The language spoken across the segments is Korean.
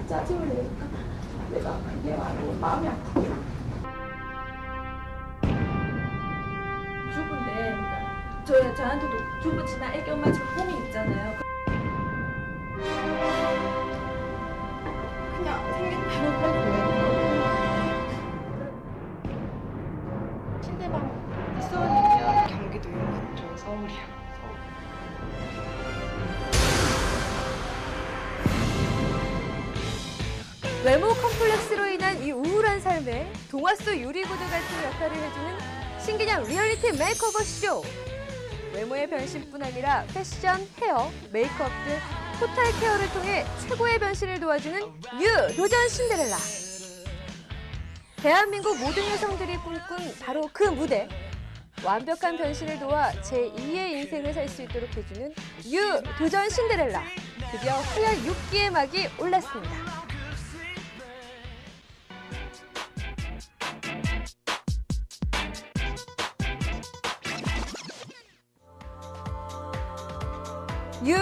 짜증을 내니까 내가 그게 마음이 아프고. 주부인데 저한테도 주부지만 애기 엄마 지금 홈이 있잖아요. 그냥 생긴 대로 살고요. 침대방 있었는데요. 경기도 용인 쪽 서울이요. 외모 컴플렉스로 인한 이 우울한 삶에 동화 속 유리구두 같은 역할을 해주는 신기냥 리얼리티 메이크오버 쇼. 외모의 변신뿐 아니라 패션, 헤어, 메이크업 등 토탈 케어를 통해 최고의 변신을 도와주는 도전 신데렐라. 대한민국 모든 여성들이 꿈꾼 바로 그 무대. 완벽한 변신을 도와 제2의 인생을 살 수 있도록 해주는 도전 신데렐라. 드디어 화려 6기의 막이 올랐습니다.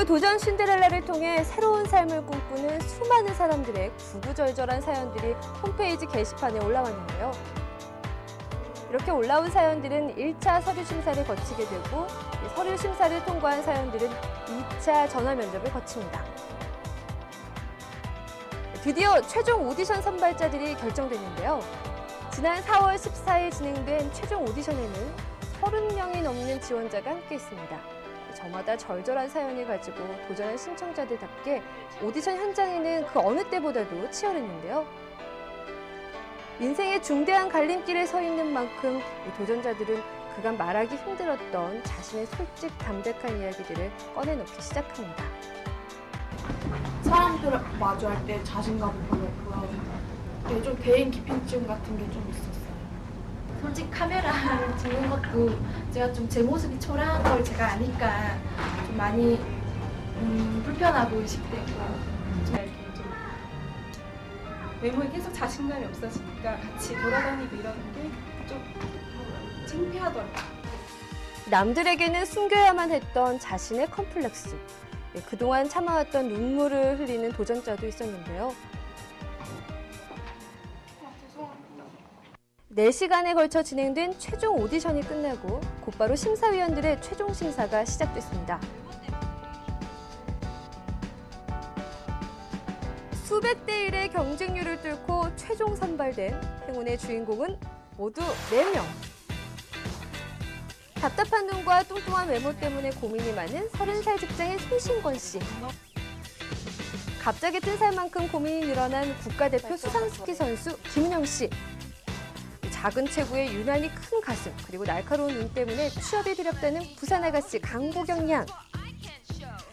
도전 신데렐라를 통해 새로운 삶을 꿈꾸는 수많은 사람들의 구구절절한 사연들이 홈페이지 게시판에 올라왔는데요. 이렇게 올라온 사연들은 1차 서류 심사를 거치게 되고 서류 심사를 통과한 사연들은 2차 전화 면접을 거칩니다. 드디어 최종 오디션 선발자들이 결정됐는데요. 지난 4월 14일 진행된 최종 오디션에는 30명이 넘는 지원자가 함께했습니다. 저마다 절절한 사연을 가지고 도전한 신청자들답게 오디션 현장에는 그 어느 때보다도 치열했는데요. 인생의 중대한 갈림길에 서 있는 만큼 도전자들은 그간 말하기 힘들었던 자신의 솔직 담백한 이야기들을 꺼내놓기 시작합니다. 사람들을 마주할 때 자신감이 별로 없고요. 좀 대인 기피증 같은 게 좀 있었어요. 솔직히 카메라를 찍는 것도 제가 좀 제 모습이 초라한 걸 제가 아니까 좀 많이 불편하고 의식되고 좀 이렇게 좀 외모에 계속 자신감이 없어지니까 같이 돌아다니고 이러는 게 좀 창피하더라고요. 남들에게는 숨겨야만 했던 자신의 컴플렉스. 그동안 참아왔던 눈물을 흘리는 도전자도 있었는데요. 4시간에 걸쳐 진행된 최종 오디션이 끝나고 곧바로 심사위원들의 최종 심사가 시작됐습니다. 수백 대 1의 경쟁률을 뚫고 최종 선발된 행운의 주인공은 모두 4명. 답답한 눈과 뚱뚱한 외모 때문에 고민이 많은 30살 직장인 손신권 씨. 갑자기 뜬 살만큼 고민이 늘어난 국가대표 수상스키 선수 김은영 씨. 작은 체구에 유난히 큰 가슴, 그리고 날카로운 눈 때문에 취업이 두렵다는 부산 아가씨 강보경 양.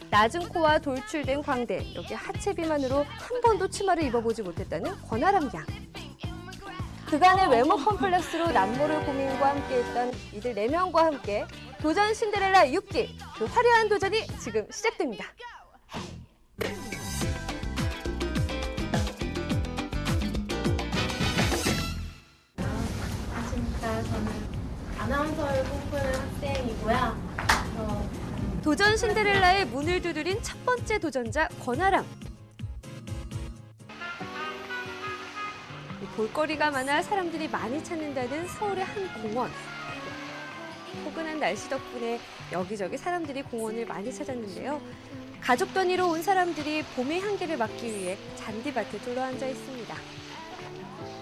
낮은 코와 돌출된 광대, 여기 하체 비만으로 한 번도 치마를 입어보지 못했다는 권아람 양. 그간의 외모 컴플렉스로 남모를 고민과 함께했던 이들 4명과 함께 도전 신데렐라 6기, 그 화려한 도전이 지금 시작됩니다. 저는 아나운서를 꿈꾸는 학생이고요. 도전 신데렐라의 문을 두드린 첫 번째 도전자 권아람. 볼거리가 많아 사람들이 많이 찾는다는 서울의 한 공원. 포근한 날씨 덕분에 여기저기 사람들이 공원을 많이 찾았는데요. 가족 단위로 온 사람들이 봄의 향기를 맡기 위해 잔디밭에 둘러앉아 있습니다.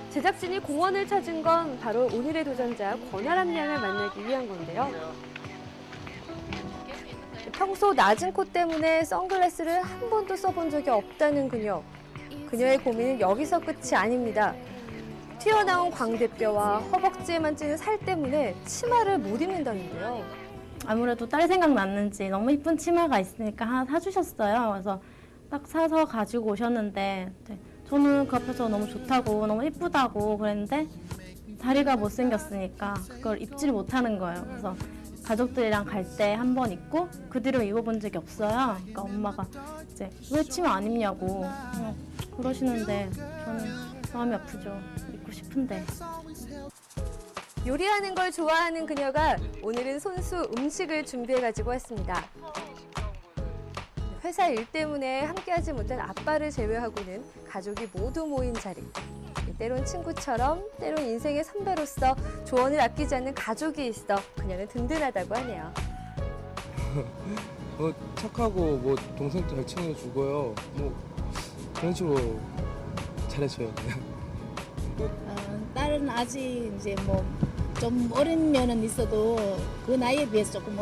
제작진이 공원을 찾은 건 바로 오늘의 도전자 권아람 양을 만나기 위한 건데요. 평소 낮은 코 때문에 선글라스를 한 번도 써본 적이 없다는 그녀. 그녀의 고민은 여기서 끝이 아닙니다. 튀어나온 광대뼈와 허벅지에만 찌는 살 때문에 치마를 못 입는다는데요. 아무래도 딸 생각났는지 너무 이쁜 치마가 있으니까 하나 사주셨어요. 그래서 딱 사서 가지고 오셨는데 저는 그 앞에서 너무 좋다고 너무 이쁘다고 그랬는데 다리가 못생겼으니까 그걸 입지를 못하는 거예요. 그래서 가족들이랑 갈 때 한 번 입고 그 뒤로 입어본 적이 없어요. 그러니까 엄마가 이제 왜 치마 안 입냐고 그러시는데 저는 마음이 아프죠. 입고 싶은데. 요리하는 걸 좋아하는 그녀가 오늘은 손수 음식을 준비해 가지고 왔습니다. 회사 일 때문에 함께하지 못한 아빠를 제외하고는 가족이 모두 모인 자리. 때론 친구처럼, 때론 인생의 선배로서 조언을 아끼지 않는 가족이 있어 그녀는 든든하다고 하네요. 착하고 뭐 동생도 잘 챙겨주고요. 뭐 그런 식으로 잘해줘요. 딸은 아직 이제 뭐 좀 어린 면은 있어도 그 나이에 비해서 조금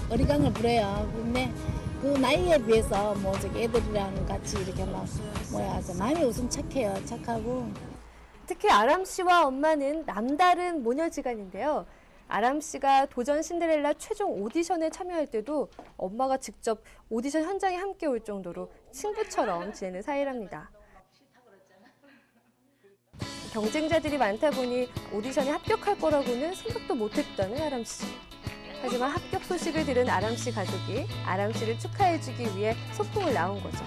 어리광을 부려요. 근데 그 나이에 비해서 뭐 저기 애들이랑 같이 이렇게 막 마음이 우선 착해요. 착하고. 특히 아람 씨와 엄마는 남다른 모녀지간인데요. 아람 씨가 도전 신데렐라 최종 오디션에 참여할 때도 엄마가 직접 오디션 현장에 함께 올 정도로 친구처럼 지내는 사이랍니다. 경쟁자들이 많다 보니 오디션에 합격할 거라고는 생각도 못했다는 아람 씨. 하지만 합격 소식을 들은 아람 씨 가족이 아람 씨를 축하해주기 위해 소풍을 나온 거죠.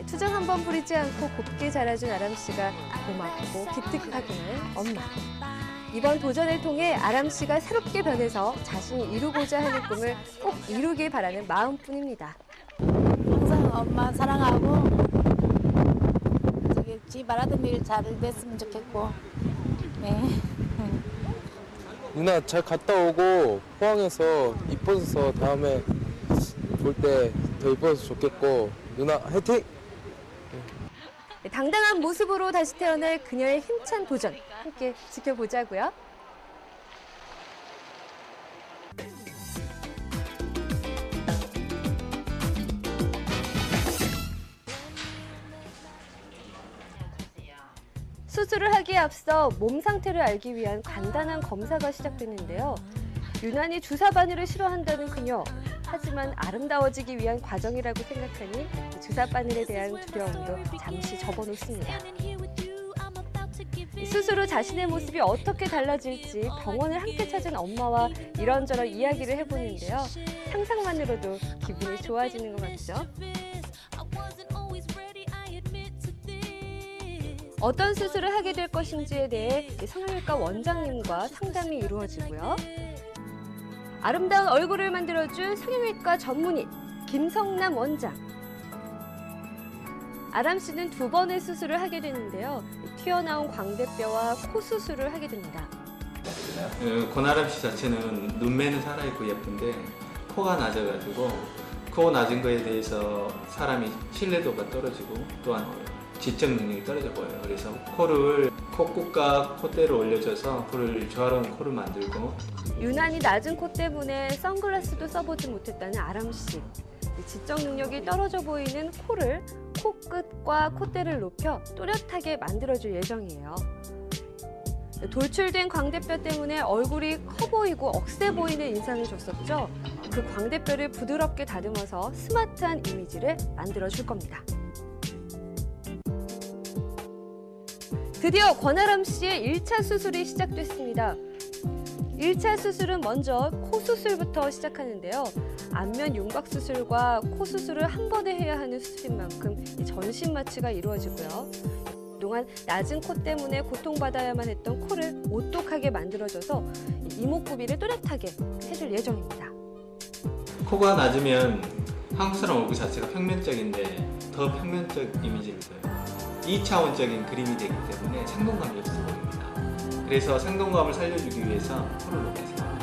투정 한 번 부리지 않고 곱게 자라준 아람 씨가 고맙고 기특하기는 엄마. 이번 도전을 통해 아람 씨가 새롭게 변해서 자신이 이루고자 하는 꿈을 꼭 이루길 바라는 마음뿐입니다. 항상 엄마 사랑하고 저기 지 바라던 일 잘 됐으면 좋겠고. 네. 누나 잘 갔다 오고 포항에서 이뻐져서 다음에 볼 때 더 이뻐져서 좋겠고 누나 화이팅! 당당한 모습으로 다시 태어날 그녀의 힘찬 도전 함께 지켜보자고요. 수술을 하기에 앞서 몸 상태를 알기 위한 간단한 검사가 시작됐는데요. 유난히 주사 바늘을 싫어한다는 그녀. 하지만 아름다워지기 위한 과정이라고 생각하니 주사 바늘에 대한 두려움도 잠시 접어놓습니다. 수술 후 자신의 모습이 어떻게 달라질지 병원을 함께 찾은 엄마와 이런저런 이야기를 해보는데요. 상상만으로도 기분이 좋아지는 것 같죠? 어떤 수술을 하게 될 것인지에 대해 성형외과 원장님과 상담이 이루어지고요. 아름다운 얼굴을 만들어줄 성형외과 전문의 김성남 원장. 아람 씨는 2번의 수술을 하게 되는데요. 튀어나온 광대뼈와 코 수술을 하게 됩니다. 권아람 씨 자체는 눈매는 살아있고 예쁜데 코가 낮아가지고 코 낮은 거에 대해서 사람이 신뢰도가 떨어지고 또한 지적 능력이 떨어져 보여요. 그래서 코를 콧구과 콧대를 올려줘서 코를 조화로운 코를 만들고 유난히 낮은 코 때문에 선글라스도 써보지 못했다는 아람 씨. 지적 능력이 떨어져 보이는 코를 코끝과 콧대를 높여 또렷하게 만들어줄 예정이에요. 돌출된 광대뼈 때문에 얼굴이 커 보이고 억세 보이는 인상을 줬었죠. 그 광대뼈를 부드럽게 다듬어서 스마트한 이미지를 만들어줄 겁니다. 드디어 권아람 씨의 1차 수술이 시작됐습니다. 1차 수술은 먼저 코 수술부터 시작하는데요. 안면 윤곽 수술과 코 수술을 한 번에 해야 하는 수술인 만큼 전신 마취가 이루어지고요. 그동안 낮은 코 때문에 고통받아야만 했던 코를 오똑하게 만들어줘서 이목구비를 또렷하게 해줄 예정입니다. 코가 낮으면 한국 사람 얼굴 자체가 평면적인데 더 평면적 이미지를 줘요. 2차원적인 그림이 되기 때문에 생동감이 없어 보입니다. 그래서 생동감을 살려주기 위해서 코를 높게 세워요.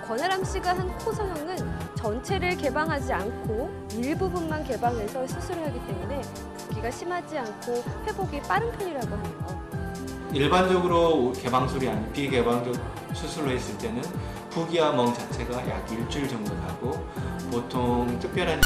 권아람 씨가 한 코 성형은 전체를 개방하지 않고 일부분만 개방해서 수술을 하기 때문에 붓기가 심하지 않고 회복이 빠른 편이라고 하네요. 일반적으로 개방술이 아닌 비개방적 수술로 했을 때는 부기와 멍 자체가 약 일주일 정도 가고 보통 특별한